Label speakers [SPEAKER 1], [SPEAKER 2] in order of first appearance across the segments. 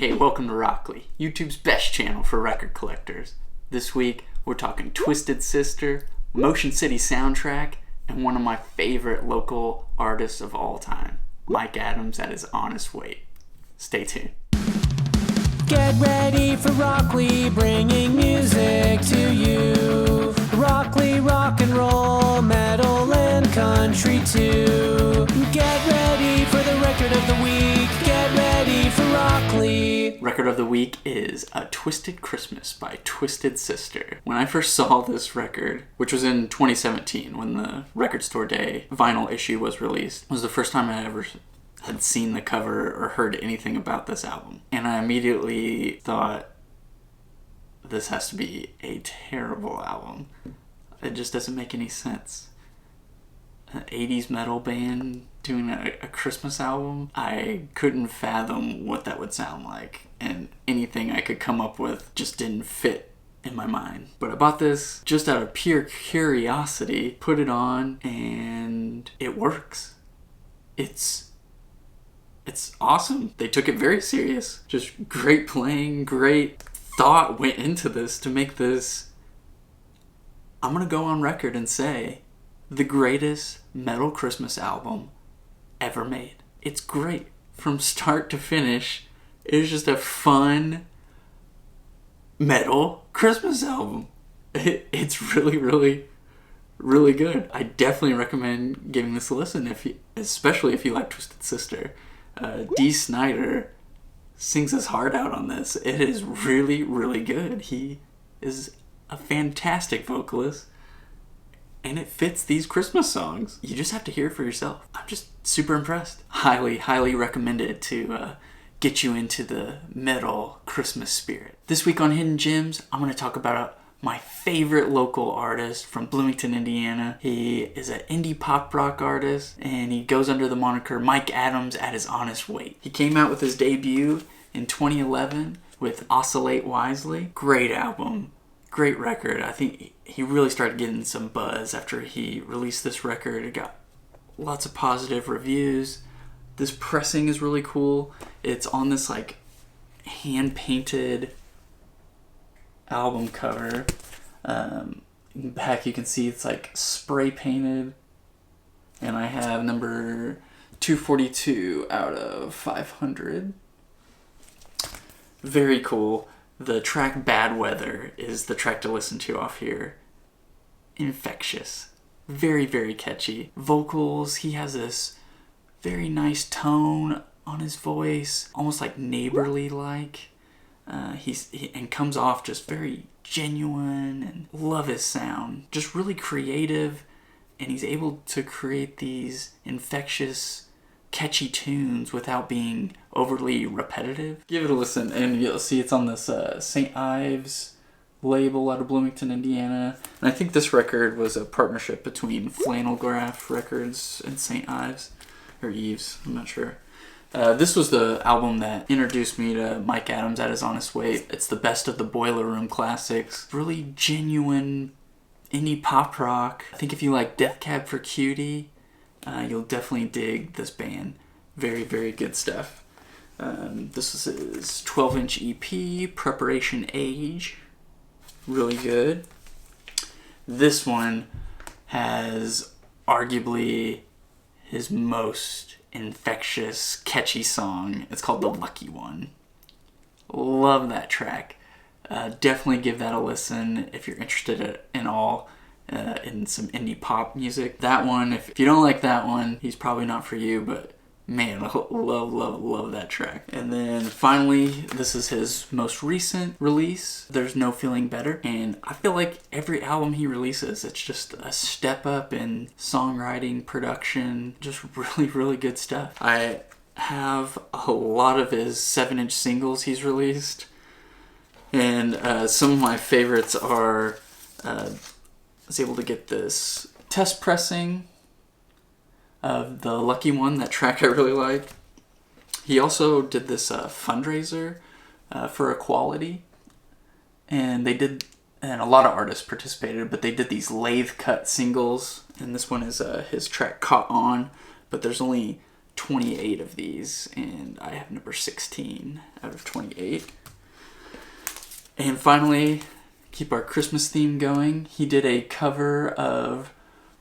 [SPEAKER 1] Hey, welcome to Rockoli, YouTube's best channel for record collectors. This week, we're talking Twisted Sister, Motion City soundtrack, and one of my favorite local artists of all time, Mike Adams at his honest weight. Stay tuned.
[SPEAKER 2] Get ready for Rockoli, bringing music to you. Rockoli, rock and roll, metal and country too. Get ready for the record of the week. Get ready for Rockoli.
[SPEAKER 1] Record of the week is A Twisted Christmas by Twisted Sister. When I first saw this record, which was in 2017 when the Record Store Day vinyl issue was released, was the first time I ever had seen the cover or heard anything about this album. And I immediately thought, this has to be a terrible album. It just doesn't make any sense. An 80s metal band doing a Christmas album? I couldn't fathom what that would sound like. And anything I could come up with just didn't fit in my mind. But I bought this just out of pure curiosity, put it on, and it works. It's awesome. They took it very serious. Just great playing, great thought went into this to make this, I'm gonna go on record and say, the greatest metal Christmas album ever made. It's great. From start to finish, it's just a fun metal Christmas album. It's really, really, really good. I definitely recommend giving this a listen, especially if you like Twisted Sister. Dee Snider sings his heart out on this. It is really, really good. He is a fantastic vocalist, and it fits these Christmas songs. You just have to hear it for yourself. I'm just super impressed. Highly, highly recommended to get you into the metal Christmas spirit. This week on Hidden Gems, I'm going to talk about my favorite local artist from Bloomington, Indiana. He is an indie pop rock artist, and he goes under the moniker Mike Adams at his honest weight. He came out with his debut in 2011 with Oscillate Wisely. Great album, great record. I think he really started getting some buzz after he released this record. It got lots of positive reviews. This pressing is really cool. It's on this like hand-painted album cover. Back you can see it's like spray painted, and I have number 242 out of 500. Very cool. The track Bad Weather is the track to listen to off here. Infectious. Very, very catchy. Vocals, he has this very nice tone on his voice, almost like neighborly like. He comes off just very genuine, and love his sound. Just really creative, and he's able to create these infectious, catchy tunes without being overly repetitive. Give it a listen, and you'll see it's on this St. Ives label out of Bloomington, Indiana. And I think this record was a partnership between Flannel Graph Records and St. Ives, or Eves, I'm not sure. This was the album that introduced me to Mike Adams at his honest weight. It's the best of the Boiler Room classics. Really genuine indie pop rock. I think if you like Death Cab for Cutie, you'll definitely dig this band. Very, very good stuff. This is his 12-inch EP, Preparation Age. Really good. This one has arguably his most infectious, catchy song. It's called The Lucky One. Love that track. Definitely give that a listen if you're interested in some indie pop music. That one, if you don't like that one, he's probably not for you, but man, I love that track. And then finally, this is his most recent release, There's No Feeling Better. And I feel like every album he releases, it's just a step up in songwriting, production, just really, really good stuff. I have a lot of his 7-inch singles he's released. And some of my favorites are, I was able to get this test pressing of The Lucky One, that track I really like. He also did this fundraiser for equality, and a lot of artists participated, but they did these lathe cut singles, and this one is his track Caught On, but there's only 28 of these, and I have number 16 out of 28. And finally, keep our Christmas theme going, he did a cover of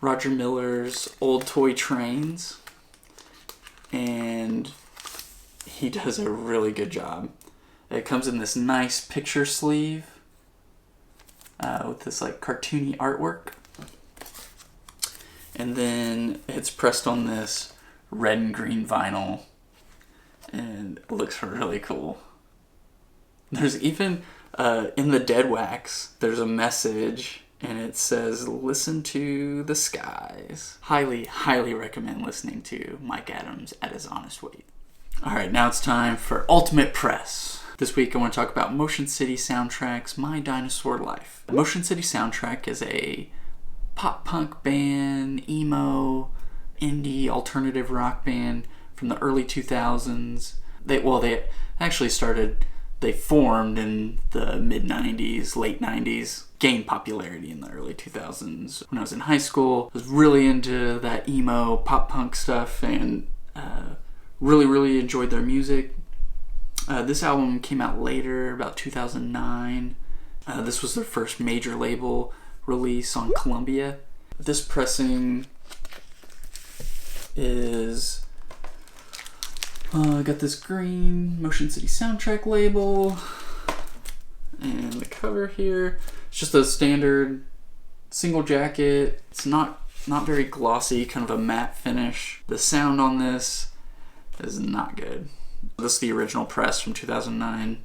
[SPEAKER 1] Roger Miller's Old Toy Trains, and he does a really good job. It comes in this nice picture sleeve with this like cartoony artwork, and then it's pressed on this red and green vinyl, and it looks really cool. There's even in the dead wax, there's a message, and it says, "Listen to the skies." Highly, highly recommend listening to Mike Adams at his honest weight. All right, now it's time for Ultimate Press. This week I want to talk about Motion City Soundtrack's My Dinosaur Life. Motion City Soundtrack is a pop punk band, emo, indie, alternative rock band from the early 2000s. They formed in the mid-90s, late 90s, gained popularity in the early 2000s. When I was in high school, I was really into that emo, pop punk stuff, and really, really enjoyed their music. This album came out later, about 2009. This was their first major label release on Columbia. This pressing is... I got this green Motion City Soundtrack label, and the cover here. It's just a standard single jacket. It's not very glossy, kind of a matte finish. The sound on this is not good. This is the original press from 2009.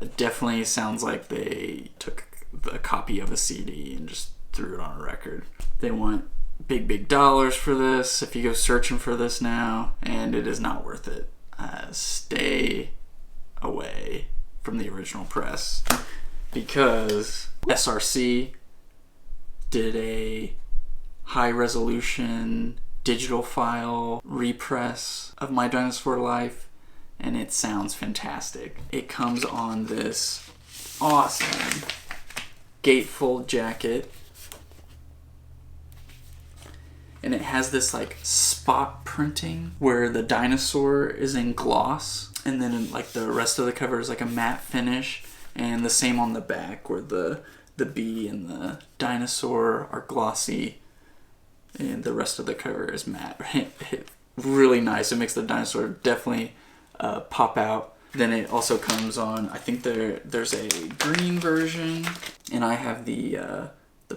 [SPEAKER 1] It definitely sounds like they took a copy of a CD and just threw it on a record. They want big dollars for this if you go searching for this now, and it is not worth it. Stay away from the original press, because SRC did a high resolution digital file repress of My Dinosaur Life, and it sounds fantastic. It comes on this awesome gatefold jacket, and it has this like spot printing where the dinosaur is in gloss, and then like the rest of the cover is like a matte finish, and the same on the back where the bee and the dinosaur are glossy and the rest of the cover is matte. Really nice. It makes the dinosaur definitely pop out. Then it also comes on, I think there's a green version, and I have the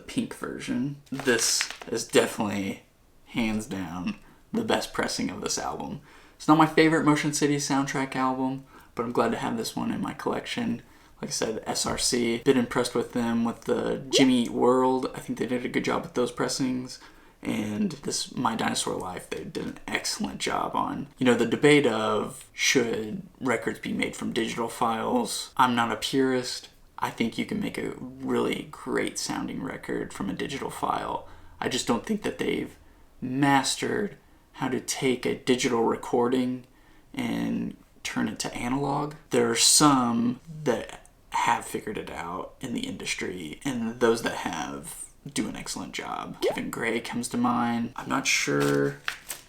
[SPEAKER 1] pink version. This is definitely, hands down, the best pressing of this album. It's not my favorite Motion City Soundtrack album, but I'm glad to have this one in my collection. Like I said, SRC, been impressed with them with the Jimmy Eat World. I think they did a good job with those pressings. And this My Dinosaur Life, they did an excellent job on. You know, the debate of should records be made from digital files. I'm not a purist. I think you can make a really great sounding record from a digital file. I just don't think that they've mastered how to take a digital recording and turn it to analog. There are some that have figured it out in the industry, and those that have do an excellent job. Kevin Gray comes to mind. I'm not sure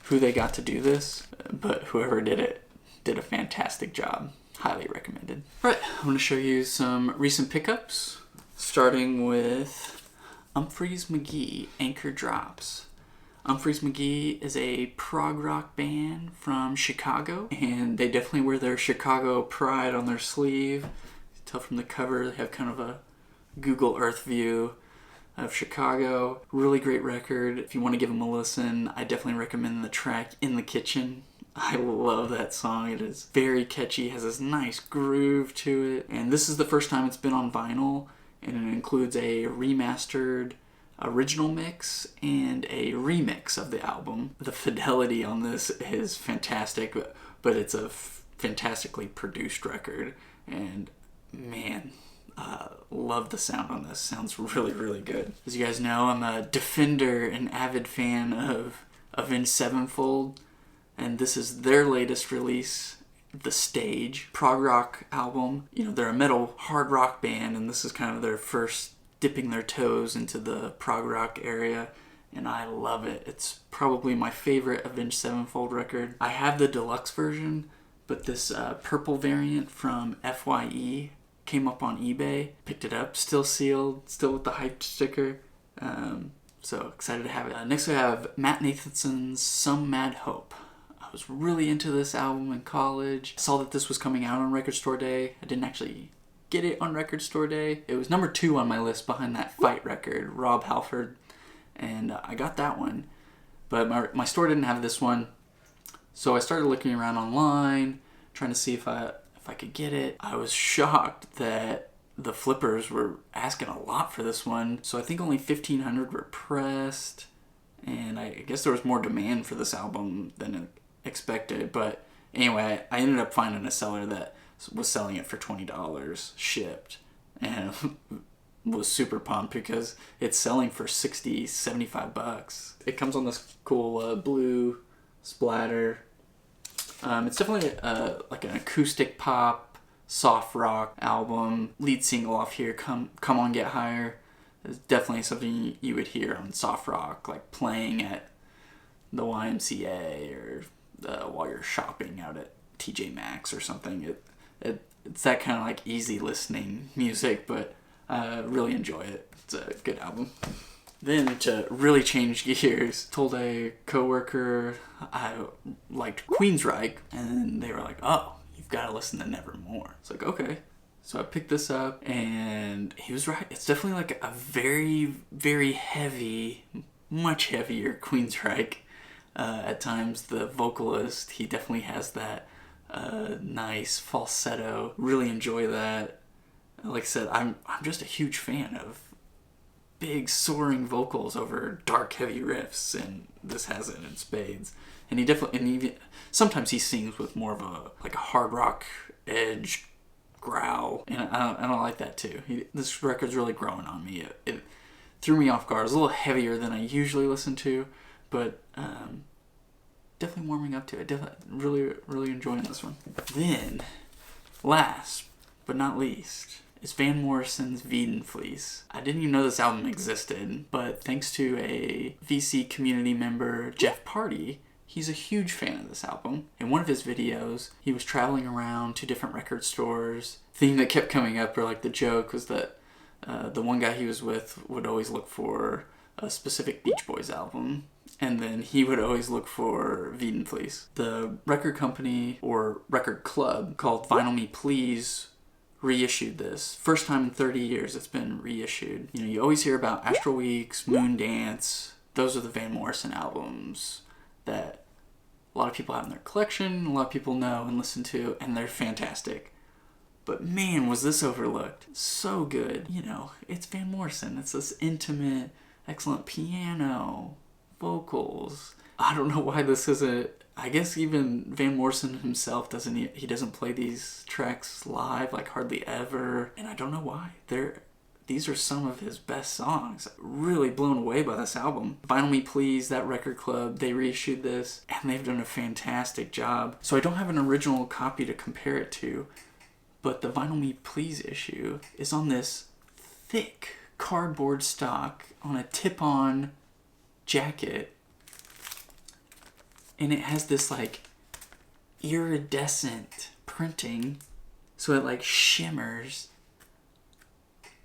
[SPEAKER 1] who they got to do this, but whoever did it did a fantastic job. Highly recommended. Right, I'm going to show you some recent pickups, starting with Humphreys McGee, Anchor Drops. Humphreys McGee is a prog rock band from Chicago, and they definitely wear their Chicago pride on their sleeve. You can tell from the cover they have kind of a Google Earth view of Chicago. Really great record. If you want to give them a listen, I definitely recommend the track In the Kitchen. I love that song. It is very catchy, has this nice groove to it, and this is the first time it's been on vinyl, and it includes a remastered original mix and a remix of the album. The fidelity on this is fantastic, but it's a fantastically produced record, and man, love the sound on this. Sounds really, really good. As you guys know, I'm a defender and avid fan of Avenged Sevenfold, and this is their latest release, The Stage, prog rock album. You know, they're a metal hard rock band, and this is kind of their first dipping their toes into the prog rock area, and I love it. It's probably my favorite Avenged Sevenfold record. I have the deluxe version, but this purple variant from FYE came up on eBay. Picked it up, still sealed, still with the hyped sticker. So excited to have it. Next we have Matt Nathanson's Some Mad Hope. I was really into this album in college. Saw that this was coming out on Record Store Day. I didn't actually get it on Record Store Day. It was number 2 on my list behind that Fight record, Rob Halford. And I got that one. But my store didn't have this one. So I started looking around online, trying to see if I could get it. I was shocked that the flippers were asking a lot for this one. So I think only 1,500 were pressed. And I guess there was more demand for this album than expected. But anyway, I ended up finding a seller that was selling it for $20 shipped. And was super pumped because it's selling for $60-$75. It comes on this cool blue splatter. It's definitely like an acoustic pop, soft rock album. Lead single off here, Come On Get Higher, is definitely something you would hear on soft rock, like playing at the YMCA or while you're shopping out at TJ Maxx or something. It's that kind of like easy listening music, but I really enjoy it. It's a good album. Then to really change gears, told a coworker I liked Queensryche, and they were like, "Oh, you've got to listen to Nevermore." It's like, okay. So I picked this up, and he was right. It's definitely like a very, very heavy, much heavier Queensryche. At times, the vocalist, he definitely has that nice falsetto. Really enjoy that. Like I said, I'm just a huge fan of big soaring vocals over dark heavy riffs, and this has it in spades. And he definitely, and even sometimes he sings with more of a hard rock edge growl, and I don't like that too. This record's really growing on me. It threw me off guard. It was a little heavier than I usually listen to, but definitely warming up to it. Definitely really enjoying this one. Then, last but not least, is Van Morrison's Wiedenflies. I didn't even know this album existed, but thanks to a VC community member, Jeff Party, he's a huge fan of this album. In one of his videos, he was traveling around to different record stores. The thing that kept coming up, or like the joke, was that the one guy he was with would always look for a specific Beach Boys album, and then he would always look for Wiedenflies. The record company, or record club, called Vinyl Me Please, reissued this. First time in 30 years it's been reissued. You know, you always hear about Astral Weeks, Moondance. Those are the Van Morrison albums that a lot of people have in their collection, a lot of people know and listen to, and they're fantastic. But man, was this overlooked. So good. You know, it's Van Morrison. It's this intimate, excellent piano, vocals. I don't know why this isn't. I guess even Van Morrison himself he doesn't play these tracks live, like hardly ever, and I don't know why. These are some of his best songs. Really blown away by this album. Vinyl Me Please, that record club, they reissued this, and they've done a fantastic job. So I don't have an original copy to compare it to, but the Vinyl Me Please issue is on this thick cardboard stock on a tip-on jacket. And it has this like iridescent printing, so it like shimmers.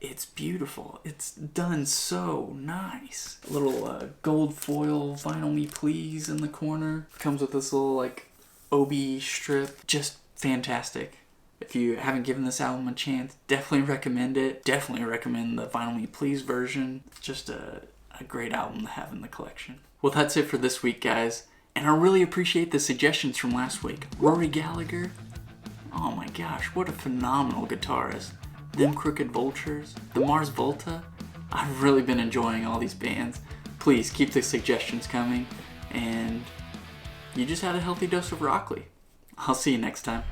[SPEAKER 1] It's beautiful. It's done so nice. A little gold foil Vinyl Me Please in the corner. Comes with this little like obi strip. Just fantastic. If you haven't given this album a chance, definitely recommend it. Definitely recommend the Vinyl Me Please version. Just a great album to have in the collection. Well, that's it for this week, guys. And I really appreciate the suggestions from last week. Rory Gallagher, oh my gosh, what a phenomenal guitarist. Them Crooked Vultures, the Mars Volta. I've really been enjoying all these bands. Please keep the suggestions coming, and you just had a healthy dose of Rockoli. I'll see you next time.